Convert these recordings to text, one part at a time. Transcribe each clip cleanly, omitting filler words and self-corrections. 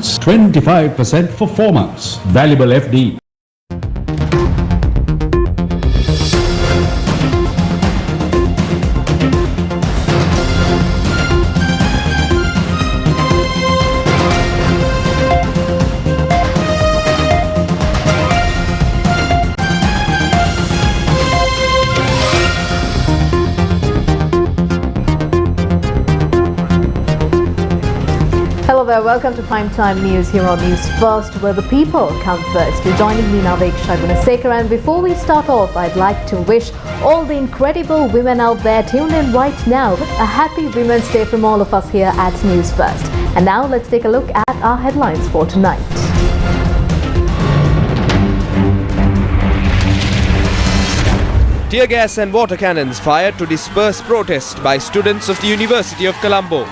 months, 25% for 4 months. Valuable FD. Hello there, welcome to Primetime News here on News First, where the people come first. You're joining me now, Gunawardhana, and before we start off, I'd like to wish all the incredible women out there tuned in right now a happy Women's Day from all of us here at News First. And now let's take a look at our headlines for tonight. Tear gas and water cannons fired to disperse protest by students of the University of Colombo.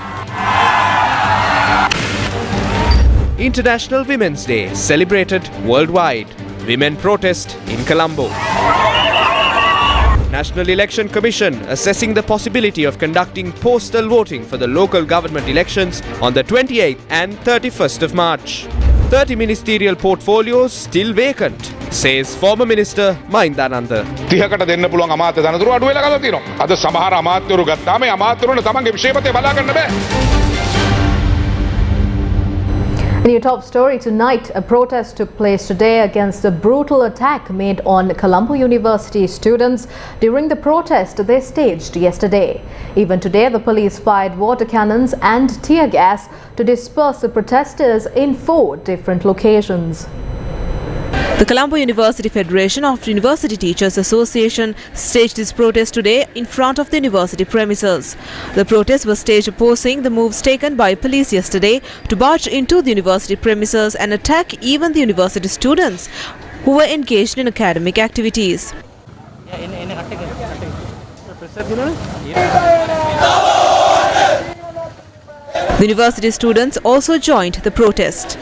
International Women's Day celebrated worldwide. Women protest in Colombo. National Election Commission assessing the possibility of conducting postal voting for the local government elections on the 28th and 31st of March. 30 ministerial portfolios still vacant, says former Minister Mahindananda. 30කට දෙන්න පුළුවන් අමාත්‍ය තනතුරු අඩු වෙලා ගලා තියෙනවා. අද සමහර අමාත්‍යවරු ගත්තාම මේ අමාත්‍යවරුන්ට තමන්ගේ විෂයපතේ බලා ගන්න බෑ. In your top story tonight, a protest took place today against a brutal attack made on Colombo University students. During the protest they staged yesterday. Even today, the police fired water cannons and tear gas to disperse the protesters in 4 different locations. The Colombo University Federation of University Teachers Association staged this protest today in front of the university premises. The protest was staged opposing the moves taken by police yesterday to barge into the university premises and attack even the university students who were engaged in academic activities. The university students also joined the protest.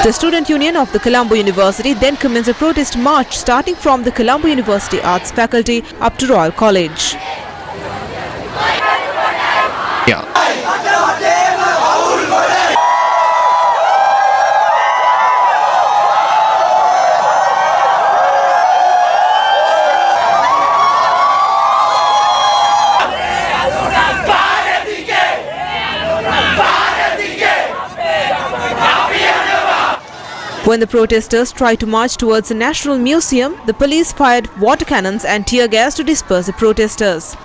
The student union of the Colombo University then commenced a protest march starting from the Colombo University Arts Faculty up to Royal College. When the protesters tried to march towards the National Museum, the police fired water cannons and tear gas to disperse the protesters.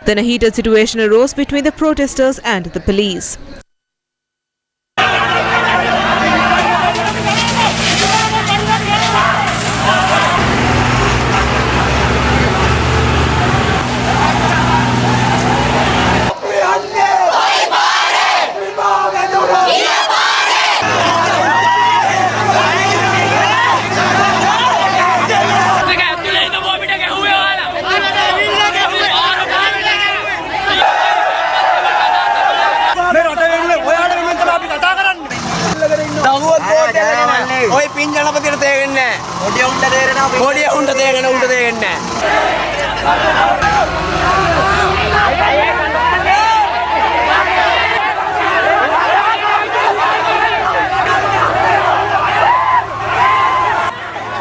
Then a heated situation arose between the protesters and the police.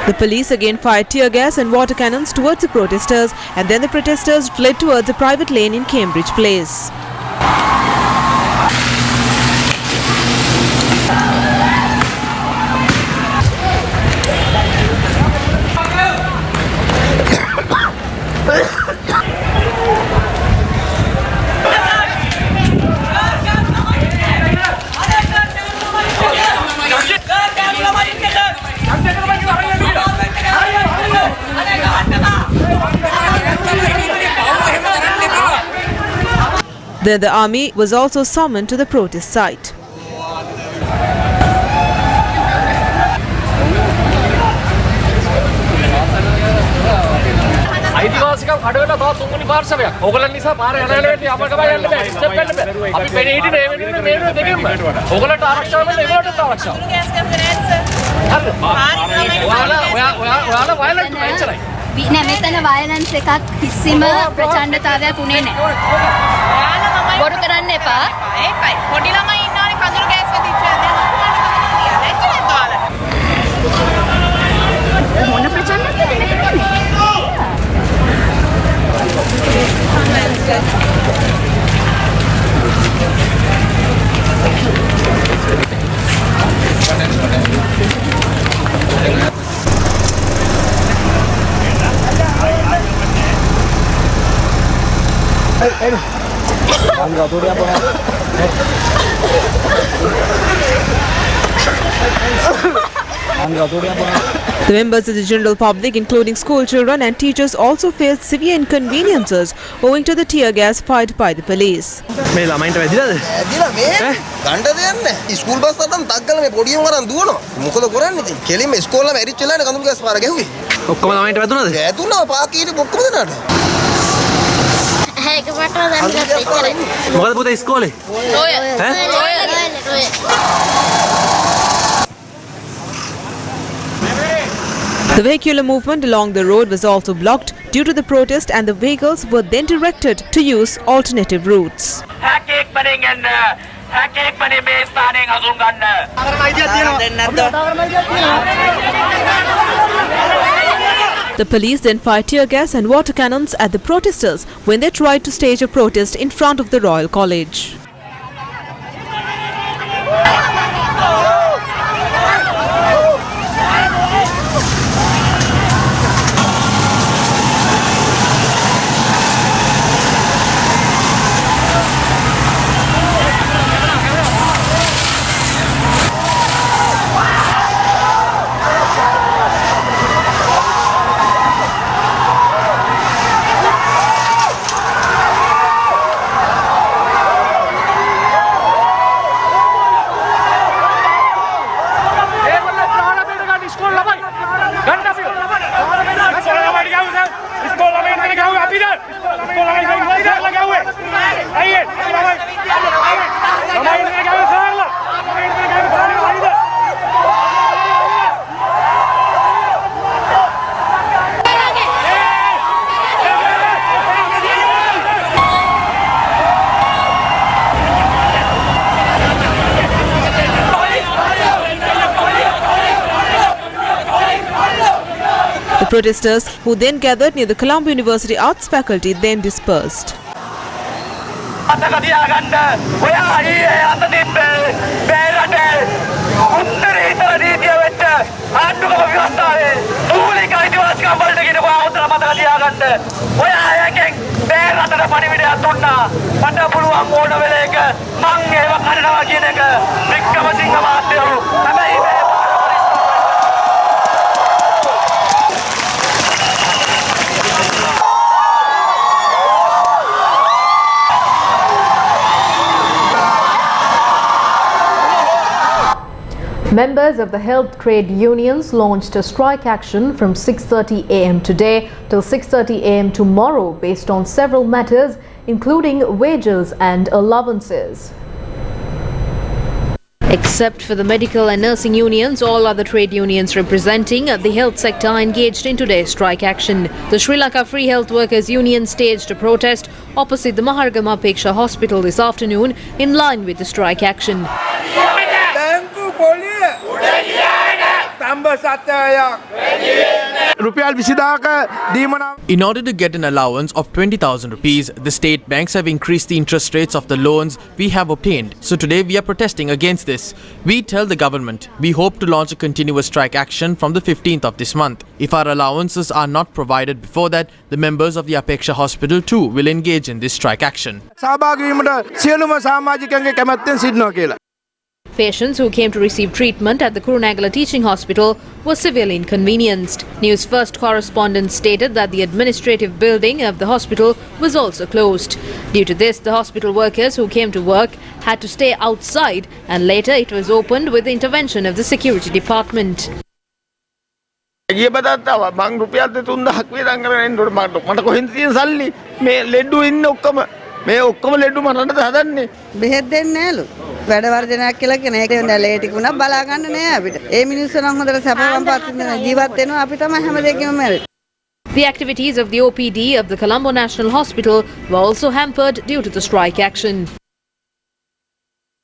The police again fired tear gas and water cannons towards the protesters, and then the protesters fled towards a private lane in Cambridge Place. Then the army was also summoned to the protest site. අයිතිවාසිකම් කඩවලා තව තුන්වෙනි පාර්ශවයක්. ඕගොල්ලන් නිසා පාර යන වෙලාවට අපකට යන්න බෑ. Step ගන්න බෑ. අපි පෙනේ හිටියේ මේ වෙනුවෙන් මේ වෙනුවෙන් දෙකෙන්ම. ඕගොල්ලන්ට ආරක්ෂාව වෙන්න ඒගොල්ලන්ට ආරක්ෂාව. හරිද? ඔයාලා වයලන්ට් වෙලා ඉච්චරයි. නෑ මෙතන වයලන්ස් එකක් කිසිම ප්‍රචණ්ඩතාවයක් උනේ නෑ. බොරු කරන්න එපා. ඒකයි. පොඩි ළමයි ඉන්නවනේ කඳුළු ගෑස් වැදිච්ච මොන ප්‍රචණ්ඩයක්ද නෙමෙයි. The members of the general public, including school children and teachers, also faced severe inconveniences owing to the tear gas fired by the police. මේ ළමයින්ට වැදිලාද? වැදිලා මේ ගන්න දෙයක් නැහැ. ස්කූල් බස් අතන් තක්කල මේ පොඩියම වරන් දුවනවා. මොකද කරන්නේ ඉතින්? කෙලින්ම ඉස්කෝලේ මැරිච් වෙලානේ කඳුළු ගෑස් පාර ගැහුවේ. ඔක්කොම ළමයින්ට වැදුනද? වැදුනා පාකීට ඔක්කොම දෙනාට. ඒක වටා දැම්මත් එච්චරයි. මොකද පුතේ ඉස්කෝලේ? Royal. Royal. The vehicular movement along the road was also blocked due to the protest, and the vehicles were then directed to use alternative routes. The police then fired tear gas and water cannons at the protesters when they tried to stage a protest in front of the Royal College. The protesters, who then gathered near the Colombo University Arts faculty, then dispersed. Members of the health trade unions launched a strike action from 6:30 a.m. today till 6:30 a.m. tomorrow based on several matters, including wages and allowances. Except for the medical and nursing unions, all other trade unions representing the health sector are engaged in today's strike action. The Sri Lanka Free Health Workers Union staged a protest opposite the Maharaja Group hospital this afternoon in line with the strike action. In order to get an allowance of 20,000 rupees, the state banks have increased the interest rates of the loans we have obtained. So today we are protesting against this. We tell the government we hope to launch a continuous strike action from the 15th of this month. If our allowances are not provided before that, the members of the Apeksha Hospital too will engage in this strike action. Patients who came to receive treatment at the Kurunegala Teaching Hospital were severely inconvenienced. Newsfirst correspondent stated that the administrative building of the hospital was also closed. Due to this, the hospital workers who came to work had to stay outside, and later it was opened with the intervention of the security department. වැඩ වර්ජනයක් කියලා කෙනෙක් ලේටි වුණා බලා ගන්න නෑ අපිට. ඒ මිනිස්සු නම් හොඳට සැපවම් පස්සේ ජීවත් වෙනවා අපි තමයි හැම දෙයකම මැරෙන්නේ. The activities of the OPD of the Colombo National Hospital were also hampered due to the strike action.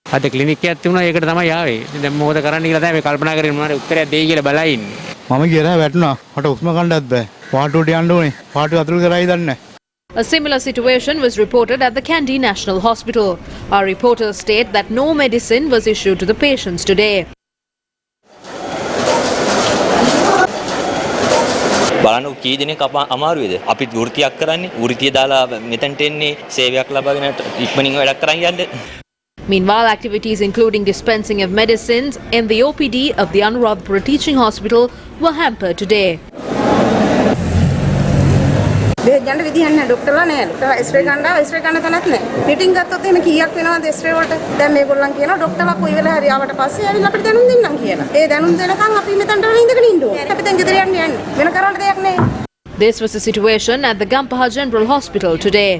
අද ක්ලිනික් එකක් තිබුණා ඒකට තමයි ආවේ. දැන් මොකද කරන්න කියලා තමයි කල්පනා කරගෙන මොනවාරි උත්තරයක් දෙයි කියලා බලලා ඉන්නේ. මම ගියලා වැටුණා. මට උස්ම ගන්නවත් බෑ. පාටුවට යන්න ඕනේ. පාටුව අතුරු කරයි දන්නේ. A similar situation was reported at the Kandy National Hospital. Our reporters state that no medicine was issued to the patients today. බලන්න කී දිනක අමාරුවේද අපි වෘත්තියක් කරන්නේ වෘත්තිය දාලා මෙතනට එන්නේ සේවයක් ලබාගෙන ඉක්මනින් වැඩක් කරන් යන්න. Meanwhile, activities including dispensing of medicines in the OPD of the Anuradhapura Teaching Hospital were hampered today. දෙයයන්ට විදිහක් නැහැ ડોක්ටර්ලා නැහැ. ડોක්ටර්ලා ස්ප්‍රේ ගන්නවා ස්ප්‍රේ ගන්න තැනක් නැහැ. මීටින් ගත්තොත් එහෙම කීයක් වෙනවද ස්ප්‍රේ වලට? දැන් මේගොල්ලන් කියනවා ડોක්ටර්ලා කොයි වෙලාව හරි ආවට පස්සේ ඇවිල්ලා අපිට දැනුම් දෙන්නම් කියලා. ඒ දැනුම් දෙනකන් අපි මෙතනට ඉඳගෙන ඉන්න ඕනේ. අපි දැන් ගෙදර යන්න යන්නේ. වෙන කරන්න දෙයක් නැහැ. This was the situation at the Gampaha General Hospital today.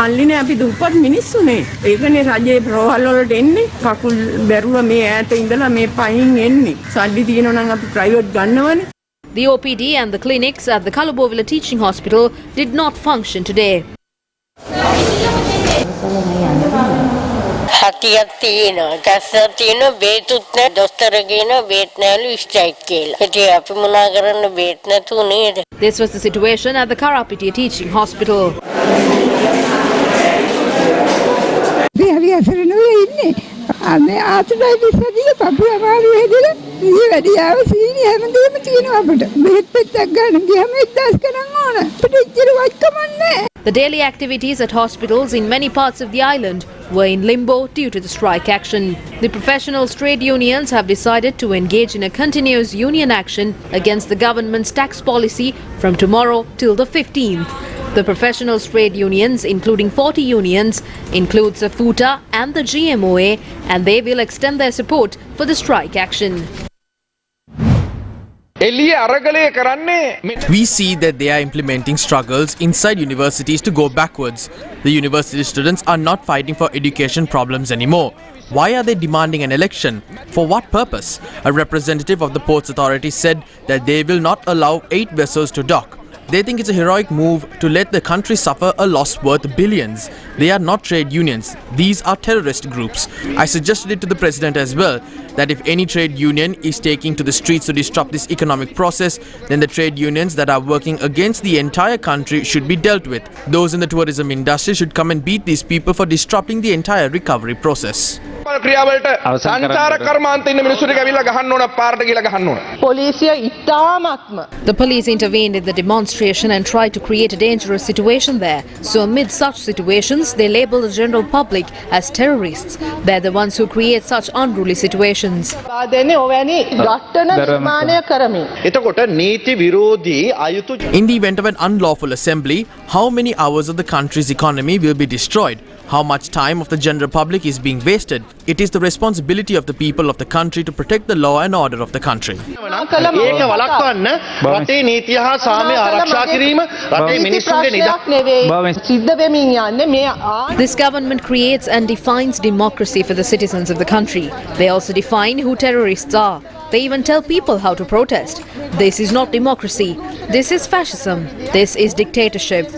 අල්ලිනේ අපි දුප්පත් මිනිස්සුනේ. ඒකනේ රජයේ ප්‍රෝහල් වලට එන්නේ. කකුල් බැරුව මේ ඈත ඉඳලා මේ පයින් එන්නේ. සල්ලි තියෙනවා නම් අපි private ගන්නවනේ. The OPD and the clinics at the Colombo Teaching Hospital did not function today. හතියක් තියෙනවා. කැස්සක් තියෙනවා. බේතුත් නැහැ. දොස්තර කියනවා බේත් නැලු ස්ට්‍රයික් කියලා. ඉතින් අපි මොනා කරන්න බේත් නැතු නේද? This was the situation at the Karapitiya Teaching Hospital. හරි අසරණව ඉන්නේ. අනේ ආතඩයි විසදිලා පපුව අමාරු වෙදලා ඊ වැඩියාව සීනි හැමදේම තියෙනවා අපිට. බෙහෙත් පෙත්තක් ගන්න ගියාම 1000 ගණන් ඕන. අපිට ඉච්චර වයිකම නැහැ. The daily activities at hospitals in many parts of the island were in limbo due to the strike action. The professional trade unions have decided to engage in a continuous union action against the government's tax policy from tomorrow till the 15th. The professional trade unions, including 40 unions, includes the FUTA and the GMOA, and they will extend their support for the strike action. We see that they are implementing struggles inside universities to go backwards. The university students are not fighting for education problems anymore. Why are they demanding an election? For what purpose? A representative of the Ports Authority said that they will not allow 8 vessels to dock. They think it's a heroic move to let the country suffer a loss worth billions. They are not trade unions. These are terrorist groups. I suggested it to the president as well, that if any trade union is taking to the streets to disrupt this economic process, then the trade unions that are working against the entire country should be dealt with. Those in the tourism industry should come and beat these people for disrupting the entire recovery process. The police intervened in the demonstration and tried to create a dangerous situation there. So amid such situations, they label the general public as terrorists. They're the ones who create such unruly situations. In the event of an unlawful assembly, how many hours of the country's economy will be destroyed? How much time of the general public is being wasted? It is the responsibility of the people of the country to protect the law and order of the country. This government creates and defines democracy for the citizens of the country. They also define who terrorists are. They even tell people how to protest. This is not democracy. This is fascism. This is dictatorship.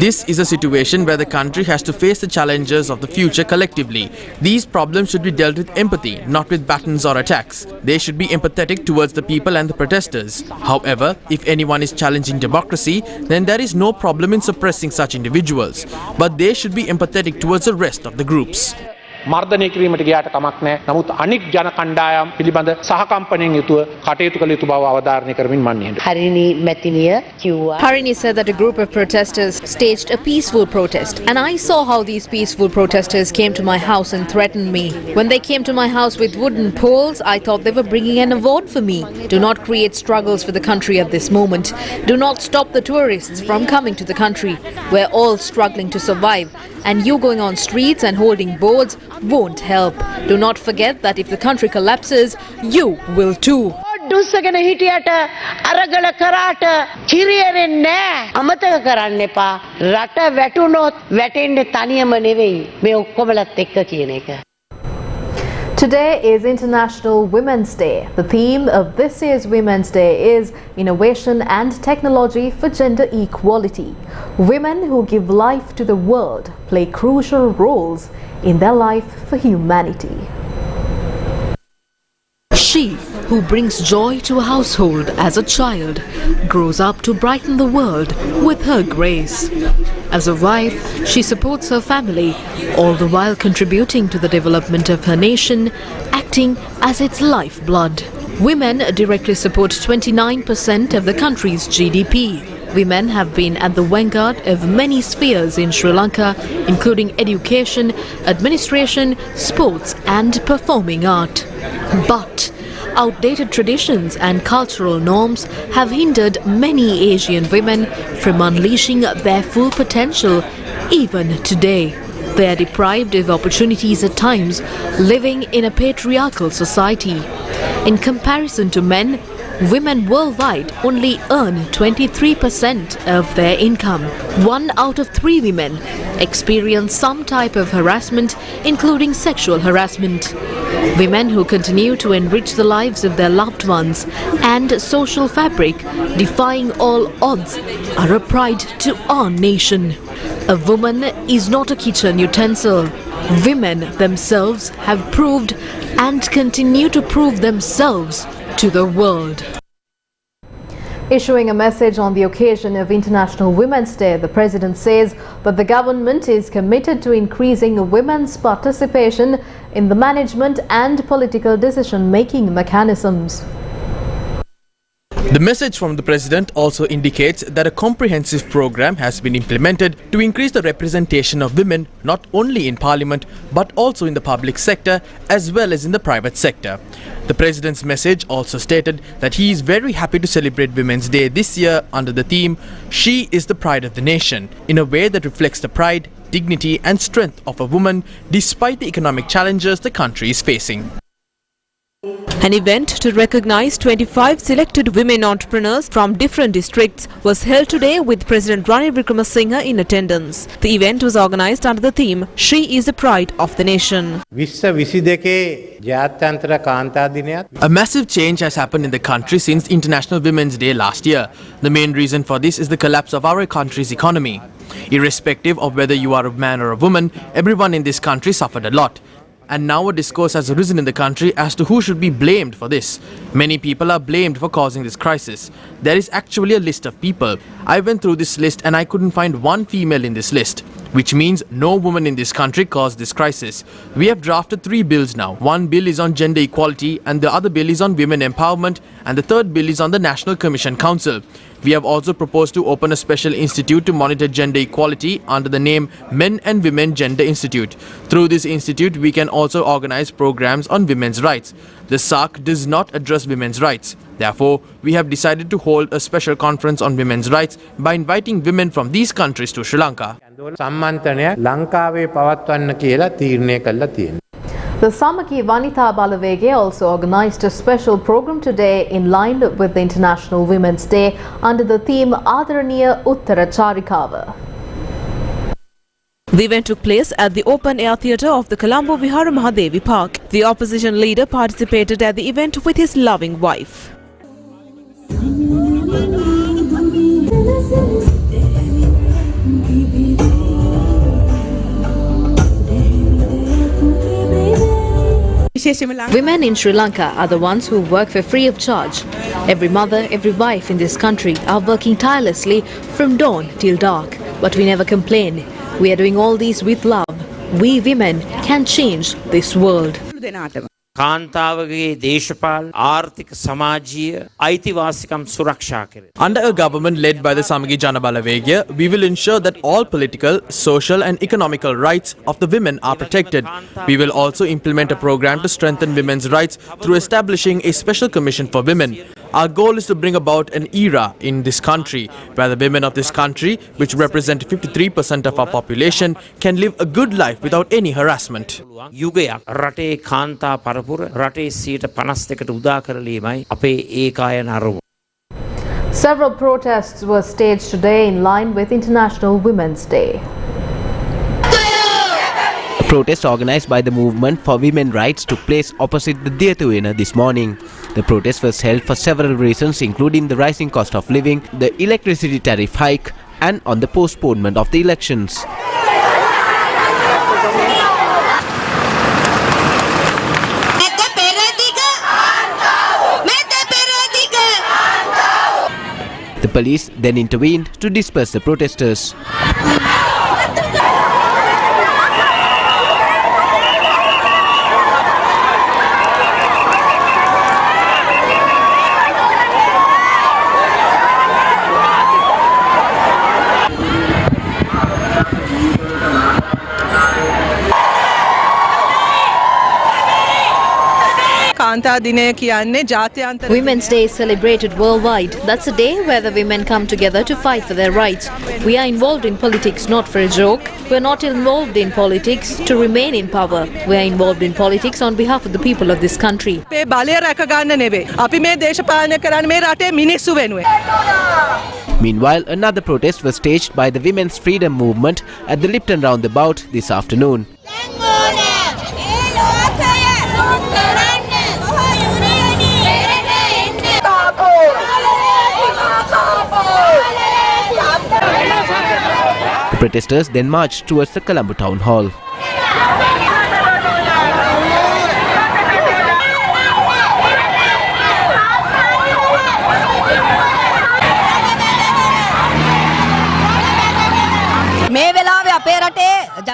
This is a situation where the country has to face the challenges of the future collectively. These problems should be dealt with empathy, not with batons or attacks. They should be empathetic towards the people and the protesters. However, if anyone is challenging democracy, then there is no problem in suppressing such individuals. But they should be empathetic towards the rest of the groups. මර්ධනය කිරීමට ගියාට කමක් නැහැ. නමුත් අනික් ජන කණ්ඩායම් පිළිබඳ සහකම්පනයෙන් යුතුව කටයුතු කළ යුතු බව අවධාරණය කරමින් මන්නේ. Harini said that a group of protesters staged a peaceful protest, and I saw how these peaceful protesters came to my house and threatened me. When they came to my house with wooden poles, I thought they were bringing an award for me. Do not create struggles for the country at this moment. Do not stop the tourists from coming to the country. We're all struggling to survive, and you going on streets and holding boards won't help. Do not forget that if the country collapses, you will too. ඩුස්සගෙන හිටියට අරගල කරාට කිරියරෙන්නේ නැහැ. අමතක කරන්න එපා. රට වැටුනොත් වැටෙන්නේ තනියම නෙවෙයි. මේ ඔක්කොමලත් එක්ක කියන එක. Today is International Women's Day. The theme of this year's Women's Day is Innovation and Technology for Gender Equality. Women who give life to the world play crucial roles in their life for humanity. She who brings joy to a household as a child grows up to brighten the world with her grace. As a wife, she supports her family, all the while contributing to the development of her nation, acting as its lifeblood. Women directly support 29% of the country's GDP. Women have been at the vanguard of many spheres in Sri Lanka, including education, administration, sports and performing art. But outdated traditions and cultural norms have hindered many Asian women from unleashing their full potential even today. They are deprived of opportunities at times, living in a patriarchal society. In comparison to men, women worldwide only earn 23% of their income. 1 out of 3 women experience some type of harassment, including sexual harassment. Women who continue to enrich the lives of their loved ones and social fabric, defying all odds, are a pride to our nation. A woman is not a kitchen utensil. Women themselves have proved and continue to prove themselves to the world. Issuing a message on the occasion of International Women's Day, the President says that the government is committed to increasing women's participation in the management and political decision-making mechanisms. The message from the President also indicates that a comprehensive program has been implemented to increase the representation of women not only in Parliament but also in the public sector as well as in the private sector. The President's message also stated that he is very happy to celebrate Women's Day this year under the theme "She is the pride of the nation," in a way that reflects the pride, dignity and strength of a woman despite the economic challenges the country is facing. An event to recognize 25 selected women entrepreneurs from different districts was held today with President Ranil Wickremesinghe in attendance. The event was organized under the theme "She is the pride of the nation." A massive change has happened in the country since International Women's Day last year. The main reason for this is the collapse of our country's economy. Irrespective of whether you are a man or a woman, everyone in this country suffered a lot. And now a discourse has arisen in the country as to who should be blamed for this. Many people are blamed for causing this crisis. There is actually a list of people. I went through this list and I couldn't find one female in this list, which means no woman in this country caused this crisis. We have drafted 3 bills now. One bill is on gender equality and the other bill is on women empowerment and the third bill is on the National Commission Council. We have also proposed to open a special institute to monitor gender equality under the name Men and Women Gender Institute. Through this institute, we can also organize programs on women's rights. The SARC does not address women's rights. Therefore, we have decided to hold a special conference on women's rights by inviting women from these countries to Sri Lanka. The Samaki Vanitha Balavege also organised a special program today in line with the International Women's Day under the theme Adaraniya Uttara Charikava. The event took place at the open-air theatre of the Colombo Vihara Mahadevi Park. The opposition leader participated at the event with his loving wife. Women in Sri Lanka are the ones who work for free of charge. Every mother, every wife in this country are working tirelessly from dawn till dark. But we never complain. We are doing all these with love. We women can change this world. කාන්තාවගේ දේශපාල ආර්ථික සමාජීය අයිතිවාසිකම් සුරක්ෂා කරේ. Under a government led by the Samagi Jana Balavegya, we will ensure that all political, social and economical rights of the women are protected. We will also implement a program to strengthen women's rights through establishing a special commission for women. Our goal is to bring about an era in this country where the women of this country, which represent 53% of our population, can live a good life without any harassment. යුගයක් රටේ කාන්තා පරපුර රටේ 52% උදා කරලීමයි අපේ ඒකායන අරමුණ. Several protests were staged today in line with International Women's Day. A protest organised by the Movement for Women's Rights took place opposite the Theatre this morning. The protest was held for several reasons, including the rising cost of living, the electricity tariff hike, and on the postponement of the elections. The police then intervened to disperse the protesters. Women's Day is celebrated worldwide. That's a day where the women come together to fight for their rights. We are involved in politics not for a joke. We are not involved in politics to remain in power. We are involved in politics on behalf of the people of this country. Meanwhile, another protest was staged by the Women's Freedom Movement at the Lipton roundabout this afternoon. The protesters then marched towards the Colombo town hall.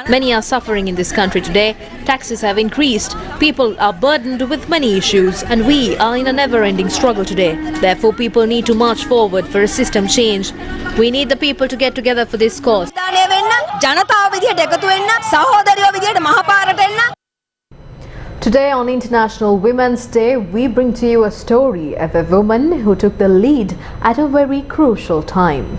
Many are suffering in this country today. Taxes have increased. People are burdened with many issues, and we are in a never-ending struggle today. Therefore, people need to march forward for a system change. We need the people to get together for this cause. Today on International Women's Day, we bring to you a story of a woman who took the lead at a very crucial time.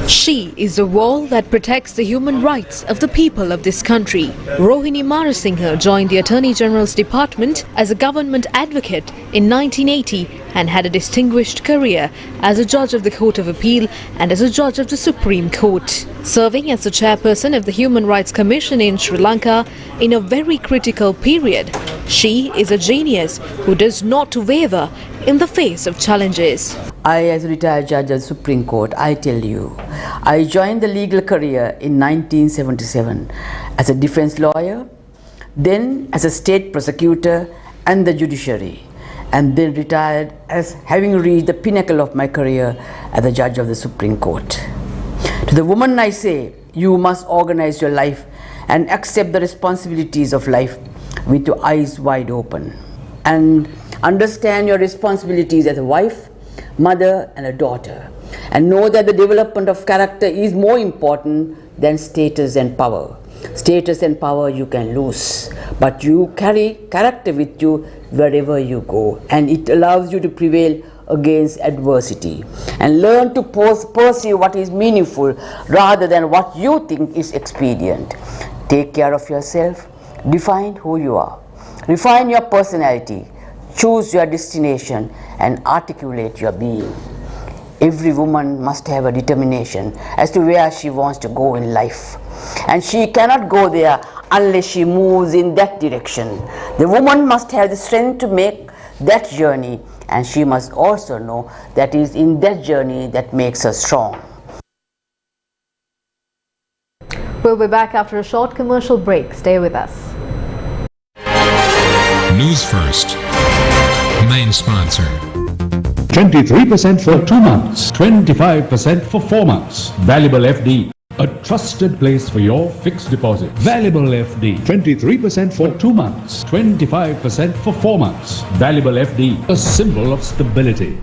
She is the wall that protects the human rights of the people of this country. Rohini Marasinghe joined the Attorney General's Department as a government advocate in 1980 and had a distinguished career as a judge of the Court of Appeal and as a judge of the Supreme Court. Serving as the chairperson of the Human Rights Commission in Sri Lanka in a very critical period, she is a genius who does not waver in the face of challenges. I, as a retired judge of the Supreme Court, I tell you, I joined the legal career in 1977 as a defense lawyer, then as a state prosecutor and the judiciary, and then retired as having reached the pinnacle of my career as a judge of the Supreme Court. To the woman I say, you must organize your life and accept the responsibilities of life with your eyes wide open, and understand your responsibilities as a wife, mother and a daughter, and know that the development of character is more important than status and power. Status and power you can lose, but you carry character with you wherever you go, and it allows you to prevail against adversity and learn to pursue what is meaningful rather than what you think is expedient. Take care of yourself, define who you are, refine your personality, choose your destination and articulate your being. Every woman must have a determination as to where she wants to go in life. And she cannot go there unless she moves in that direction. The woman must have the strength to make that journey, and she must also know that it is in that journey that makes her strong. We'll be back after a short commercial break. Stay with us. News First, main sponsor. 23% for 2 months, 25% for 4 months. Valuable FD, a trusted place for your fixed deposit. Valuable FD, 23% for 2 months, 25% for 4 months. Valuable FD, a symbol of stability.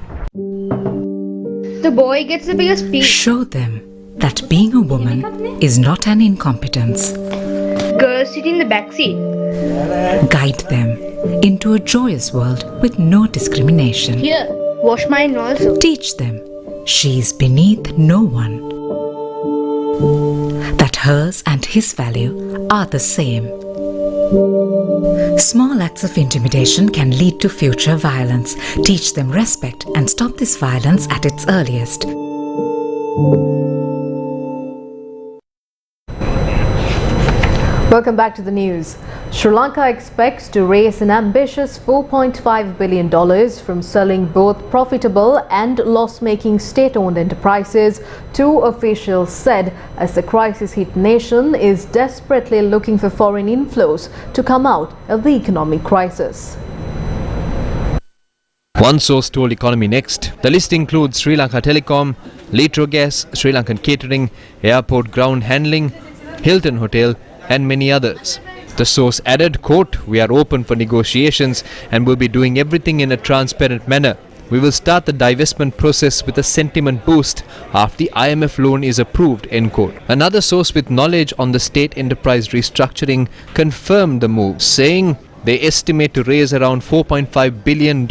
The boy gets the biggest piece. Show them that being a woman is not an incompetence. Girls sit in the back seat. Guide them into a joyous world with no discrimination. Here, wash mine also. Teach them she is beneath no one. That hers and his value are the same. Small acts of intimidation can lead to future violence. Teach them respect and stop this violence at its earliest. Welcome back to the news. Sri Lanka expects to raise an ambitious $4.5 billion from selling both profitable and loss-making state-owned enterprises, two officials said, as the crisis-hit nation is desperately looking for foreign inflows to come out of the economic crisis. One source told Economy Next. The list includes Sri Lanka Telecom, Litro Gas, Sri Lankan Catering, Airport Ground Handling, Hilton Hotel, and many others. The source added, quote, "We are open for negotiations and will be doing everything in a transparent manner. We will start the divestment process with a sentiment boost after the IMF loan is approved," end quote. Another source with knowledge on the state enterprise restructuring confirmed the move, saying they estimate to raise around $4.5 billion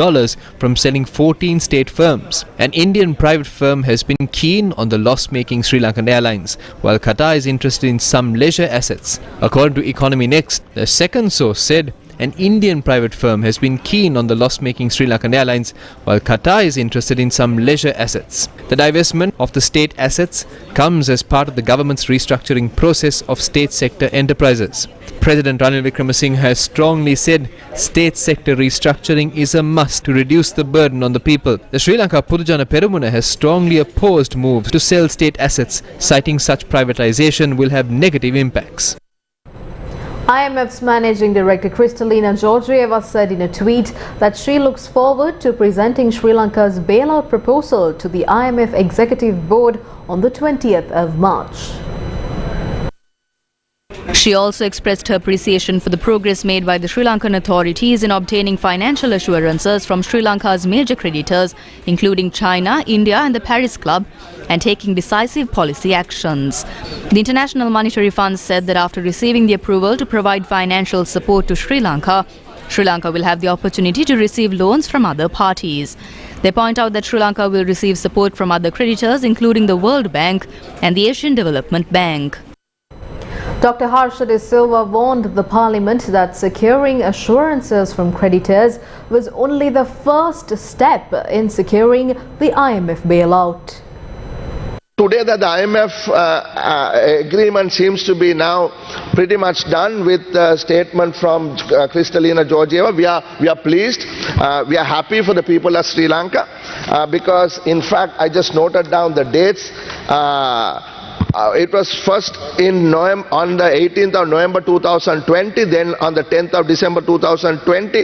from selling 14 state firms. An Indian private firm has been keen on the loss-making Sri Lankan Airlines, while Qatar is interested in some leisure assets. According to Economy Next, the second source said an Indian private firm has been keen on the loss-making Sri Lankan Airlines, while Qatar is interested in some leisure assets. The divestment of the state assets comes as part of the government's restructuring process of state sector enterprises. President Ranil Wickremesinghe has strongly said state sector restructuring is a must to reduce the burden on the people. The Sri Lanka Pudujana Peramuna has strongly opposed moves to sell state assets, citing such privatization will have negative impacts. IMF's Managing Director Kristalina Georgieva said in a tweet that she looks forward to presenting Sri Lanka's bailout proposal to the IMF Executive Board on the 20th of March. She also expressed her appreciation for the progress made by the Sri Lankan authorities in obtaining financial assurances from Sri Lanka's major creditors, including China, India and the Paris Club, and taking decisive policy actions. The International Monetary Fund said that after receiving the approval to provide financial support to Sri Lanka will have the opportunity to receive loans from other parties. They point out that Sri Lanka will receive support from other creditors, including the World Bank and the Asian Development Bank. Dr. Harshad Silva warned the Parliament that securing assurances from creditors was only the first step in securing the IMF bailout. Today the IMF agreement seems to be now pretty much done with the statement from Kristalina Georgieva. We are pleased. We are happy for the people of Sri Lanka because in fact I just noted down the dates. It was first on the 18th of November 2020, then on the 10th of December 2020,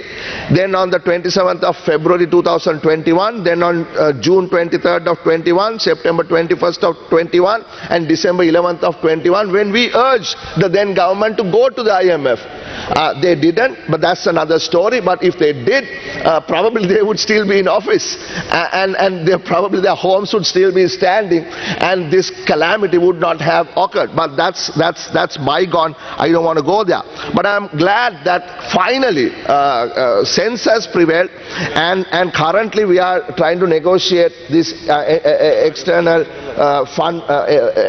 then on the 27th of February 2021, then on June 23rd of 21, September 21st of 21 and December 11th of 21, when we urged the then government to go to the IMF. They didn't, but that's another story. But if they did, probably they would still be in office and probably their homes would still be standing and this calamity would not have occurred. But that's bygone. I don't want to go there. But I'm glad that finally sense has prevailed and currently we are trying to negotiate this external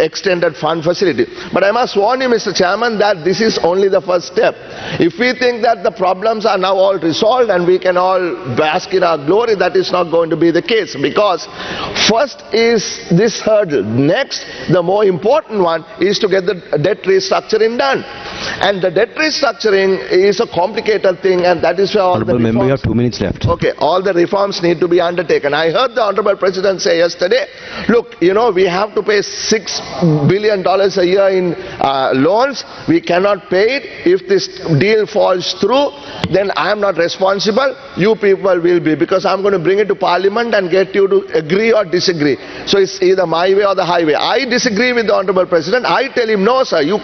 extended fund facility. But I must warn you, Mr. Chairman, that this is only the first step. If we think that the problems are now all resolved and we can all bask in our glory, that is not going to be the case, because first is this hurdle. Next, the more important one is to get the debt restructuring done. And the debt restructuring is a complicated thing, and that is where all the reforms... you have 2 minutes left. Okay, all the reforms need to be undertaken. I heard the Honorable President say yesterday, look, you know, we have to pay $6 billion a year in loans. We cannot pay it. If this deal falls through, then I am not responsible. You people will be, because I'm going to bring it to Parliament and get you to agree or disagree. So it's either my way or the highway. I disagree with the Honorable President. I tell him, no, sir, you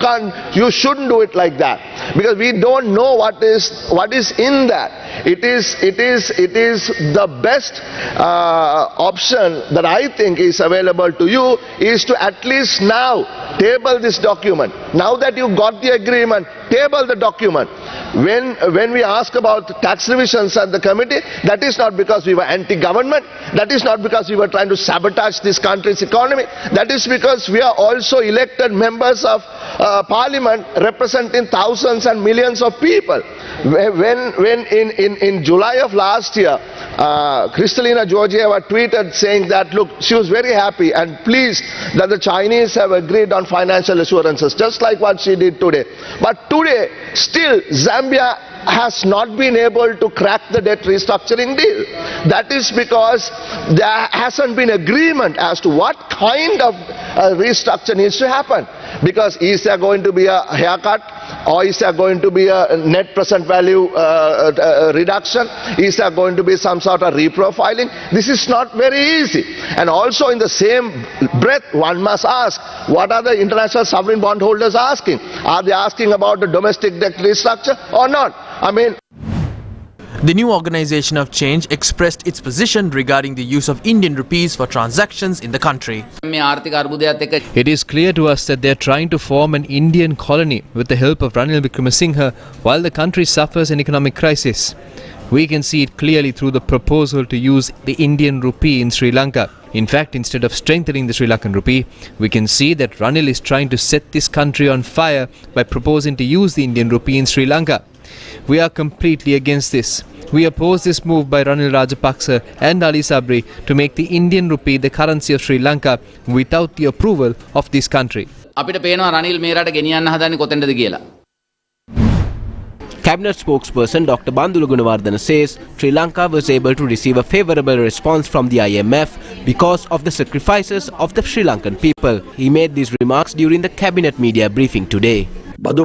shouldn't do it like that, because we don't know what is in that. It is the best option that I think is available to you is to at least now table this document. Now that you got the agreement, table the document. When we ask about tax revisions at the committee, that is not because we were anti-government, that is not because we were trying to sabotage this country's economy, that is because we are also elected members of Parliament representing thousands and millions of people. When in July of last year, Kristalina Georgieva tweeted saying that, look, she was very happy and pleased that the Chinese have agreed on financial assurances, just like what she did today. But today, still, Zambia has not been able to crack the debt restructuring deal. That is because there hasn't been agreement as to what kind of restructure needs to happen. Because is there going to be a haircut, or is there going to be a net present value reduction? Is there going to be some sort of reprofiling? This is not very easy. And also in the same breath, one must ask, what are the international sovereign bondholders asking? Are they asking about the domestic debt restructure or not? I mean, the new Organization of Change expressed its position regarding the use of Indian rupees for transactions in the country. It is clear to us that they are trying to form an Indian colony with the help of Ranil Wickremesinghe while the country suffers an economic crisis. We can see it clearly through the proposal to use the Indian rupee in Sri Lanka. In fact, instead of strengthening the Sri Lankan rupee, we can see that Ranil is trying to set this country on fire by proposing to use the Indian rupee in Sri Lanka. We are completely against this. We oppose this move by Ranil Rajapaksa and Ali Sabri to make the Indian rupee the currency of Sri Lanka without the approval of this country. Cabinet spokesperson Dr Bandula Gunawardhana says Sri Lanka was able to receive a favourable response from the IMF because of the sacrifices of the Sri Lankan people. He made these remarks during the cabinet media briefing today. The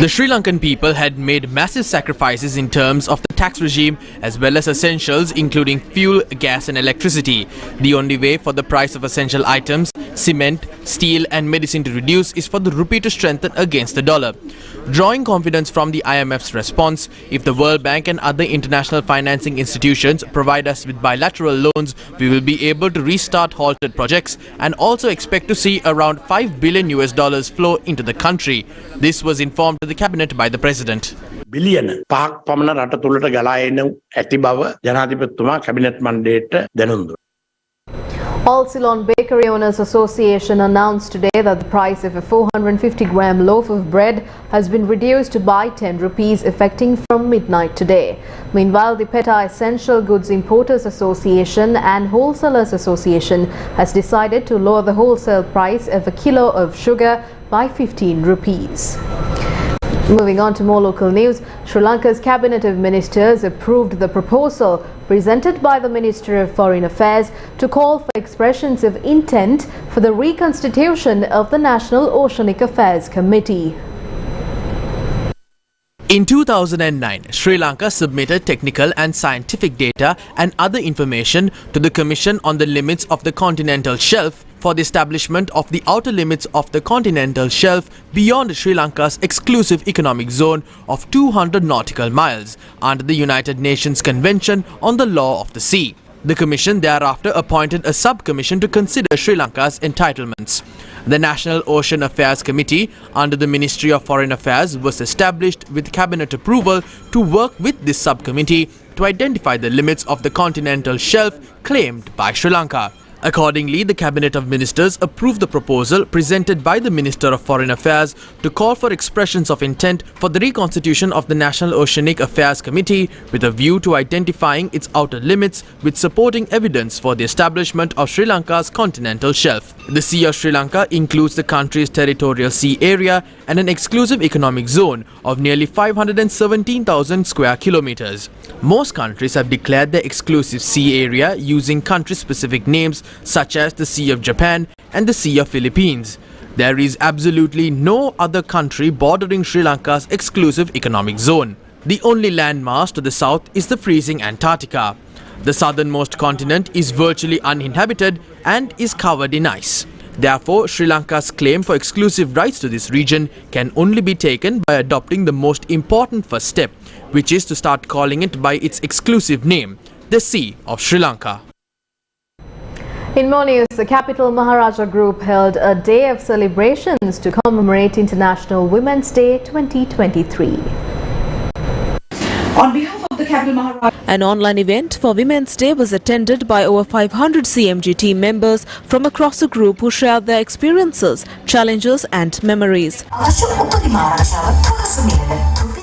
Sri Lankan people had made massive sacrifices in terms of the tax regime as well as essentials including fuel, gas and electricity. The only way for the price of essential items, cement, steel and medicine to reduce is for the rupee to strengthen against the dollar. Drawing confidence from the IMF's response, if the World Bank and other international financing institutions provide us with bilateral loans, we will be able to restart halted projects and also expect to see around $5 billion flow into the country. This was informed to the cabinet by the president. Billion පහක් පමණ රට තුළට ගලා එන ඇති බව ජනාධිපතිතුමා cabinet මණ්ඩලයට දැනුම් දුන්නා. All Ceylon Bakery Owners Association announced today that the price of a 450-gram loaf of bread has been reduced by 10 rupees effective from midnight today. Meanwhile, the PETA Essential Goods Importers Association and Wholesalers Association has decided to lower the wholesale price of a kilo of sugar by 15 rupees. Moving on to more local news, Sri Lanka's Cabinet of Ministers approved the proposal presented by the Minister of Foreign Affairs to call for expressions of intent for the reconstitution of the National Oceanic Affairs Committee. In 2009, Sri Lanka submitted technical and scientific data and other information to the Commission on the Limits of the Continental Shelf for the establishment of the outer limits of the continental shelf beyond Sri Lanka's exclusive economic zone of 200 nautical miles under the United Nations Convention on the Law of the Sea. The Commission thereafter appointed a sub-commission to consider Sri Lanka's entitlements. The National Ocean Affairs Committee under the Ministry of Foreign Affairs was established with cabinet approval to work with this subcommittee to identify the limits of the continental shelf claimed by Sri Lanka. Accordingly, the Cabinet of Ministers approved the proposal presented by the Minister of Foreign Affairs to call for expressions of intent for the reconstitution of the National Oceanic Affairs Committee with a view to identifying its outer limits with supporting evidence for the establishment of Sri Lanka's continental shelf. The Sea of Sri Lanka includes the country's territorial sea area and an exclusive economic zone of nearly 517,000 square kilometers. Most countries have declared their exclusive sea area using country-specific names such as the Sea of Japan and the Sea of Philippines. There is absolutely no other country bordering Sri Lanka's exclusive economic zone. The only landmass to the south is the freezing Antarctica. The southernmost continent is virtually uninhabited and is covered in ice. Therefore, Sri Lanka's claim for exclusive rights to this region can only be taken by adopting the most important first step, which is to start calling it by its exclusive name, the Sea of Sri Lanka. In more news, the capital Maharaja Group held a day of celebrations to commemorate International Women's Day 2023. On behalf of the capital Maharaja, an online event for Women's Day was attended by over 500 CMG team members from across the group who shared their experiences, challenges and memories.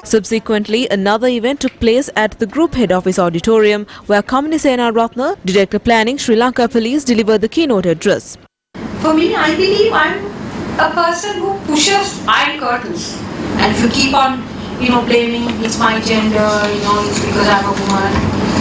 Subsequently, another event took place at the group head office auditorium where Kamini Senaratne, Director Planning, Sri Lanka Police, delivered the keynote address. For me, I believe I'm a person who pushes iron curtains, and if you keep on blaming it's my gender, it's because I'm a woman,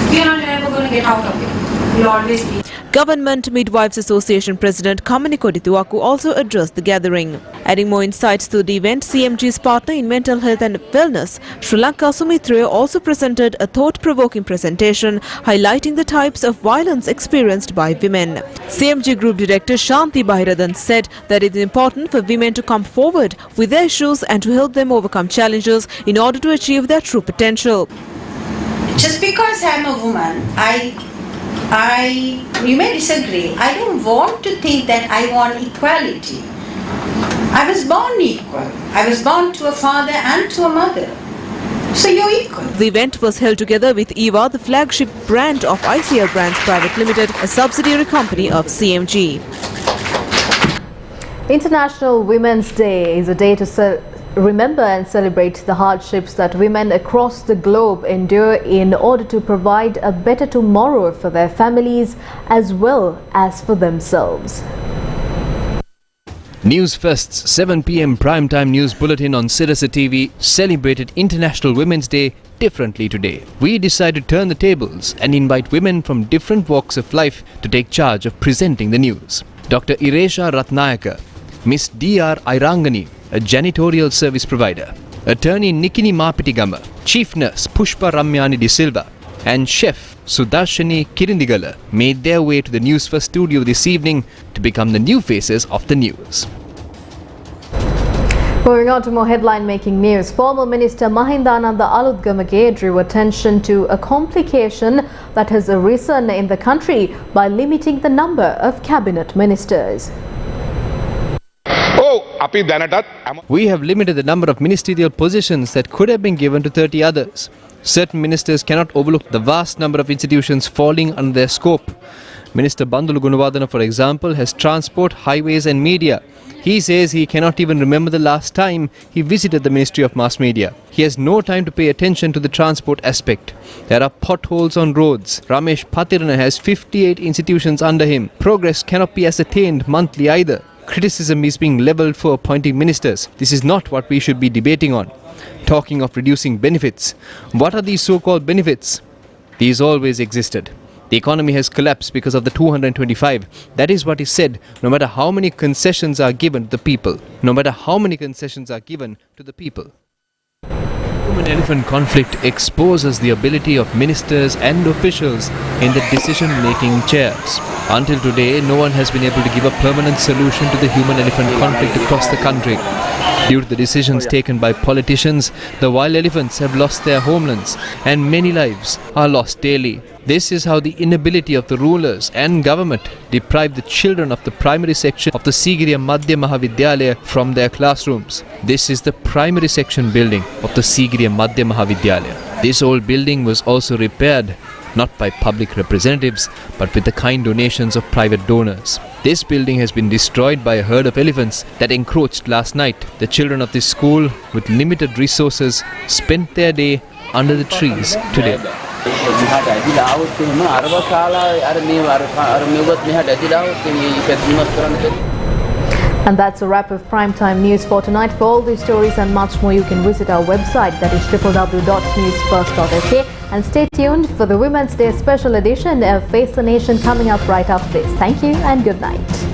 we are not ever going to get out of it. We'll always be. Government Midwives Association President Kamini Kodituaku also addressed the gathering. Adding more insights to the event, CMG's partner in mental health and wellness, Sri Lanka Sumitre, also presented a thought-provoking presentation highlighting the types of violence experienced by women. CMG Group Director Shanti Bahiradan said that it is important for women to come forward with their issues and to help them overcome challenges in order to achieve their true potential. Just because I'm a woman, you may disagree. I don't want to think that I want equality. I was born equal. I was born to a father and to a mother. So you're equal. The event was held together with EVA, the flagship brand of ICL Brands Private Limited, a subsidiary company of CMG. International Women's Day is a day to remember and celebrate the hardships that women across the globe endure in order to provide a better tomorrow for their families as well as for themselves. Newsfirst's 7 p.m. primetime news bulletin on Sirasa TV celebrated International Women's Day differently today. We decided to turn the tables and invite women from different walks of life to take charge of presenting the news. Dr. Iresha Ratnayaka, Miss D.R. Irangani, a janitorial service provider, attorney Nikini Mapitigama, chief nurse Pushpa Ramyani de Silva, and chef Sudarshani Kirindigala made their way to the Newsfirst studio this evening to become the new faces of the news. Moving on to more headline-making news, former Minister Mahindananda Alutgamage drew attention to a complication that has arisen in the country by limiting the number of cabinet ministers. We have limited the number of ministerial positions that could have been given to 30 others. Certain ministers cannot overlook the vast number of institutions falling under their scope. Minister Bandula Gunawardhana, for example, has transport, highways and media. He says he cannot even remember the last time he visited the Ministry of Mass Media. He has no time to pay attention to the transport aspect. There are potholes on roads. Ramesh Patirana has 58 institutions under him. Progress cannot be ascertained monthly either. Criticism is being levelled for appointing ministers. This is not what we should be debating on. Talking of reducing benefits. What are these so-called benefits? These always existed. The economy has collapsed because of the 225. That is what is said, no matter how many concessions are given to the people. No matter how many concessions are given to the people. Human-elephant conflict exposes the ability of ministers and officials in the decision-making chairs. Until today, no one has been able to give a permanent solution to the human-elephant conflict across the country. Due to the decisions taken by politicians, the wild elephants have lost their homelands and many lives are lost daily. This is how the inability of the rulers and government deprive the children of the primary section of the Sigiriya Madhya Mahavidyalaya from their classrooms. This is the primary section building of the Sigiriya Madhya Mahavidyalaya. This old building was also repaired, not by public representatives, but with the kind donations of private donors. This building has been destroyed by a herd of elephants that encroached last night. The children of this school, with limited resources, spent their day under the trees today. And that's a wrap of Primetime News for tonight. For all these stories and much more, you can visit our website, that is www.newsfirst.lk, and stay tuned for the Women's Day special edition of Face the Nation coming up right after this. Thank you and good night.